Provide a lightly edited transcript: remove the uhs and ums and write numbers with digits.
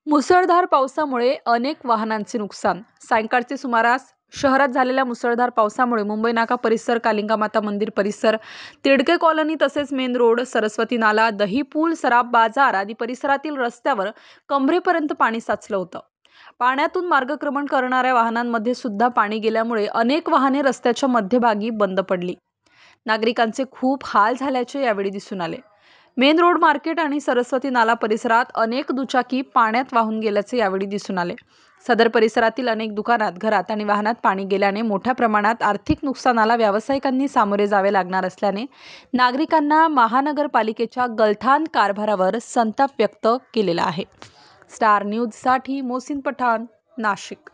मुसळधार पावसामुळे अनेक वाहनांचे नुकसान। सायंकाळचे सुमारास शहरात झालेल्या मुसळधार पावसामुळे मुंबई नाका परिसर, कालिका माता मंदिर परिसर, तिडके कॉलनी तसेच मेन रोड, सरस्वती नाला, दही पूल, सराफ बाजार आदी परिसरातील रस्त्यावर कमरेपर्यंत पाणी साचलं होतं। पाण्यातून मार्गक्रमण करणाऱ्या वाहनांमध्ये सुद्धा पाणी गेल्यामुळे अनेक वाहने रस्त्याच्या मध्यभागी बंद पडली। नागरिकांचे खूप हाल झाल्याचे यावेळी दिसून आले। मेन रोड, मार्केट आणि सरस्वती नाला परिसरात अनेक दुचाकी पाण्यात वाहून गेल्याचे यावेळी दिसून आले। सदर परिसरातील अनेक दुकानात, घरात आणि वाहनात पाणी गेल्याने मोठ्या प्रमाणात आर्थिक नुकसानाला व्यावसायिकांनी सामोरे जावे लागणार असल्याने नागरिकांना महानगरपालिकेच्या गलथान कारभारावर संताप व्यक्त केलेला आहे। स्टार न्यूजसाठी मोहसिन पठाण, नाशिक।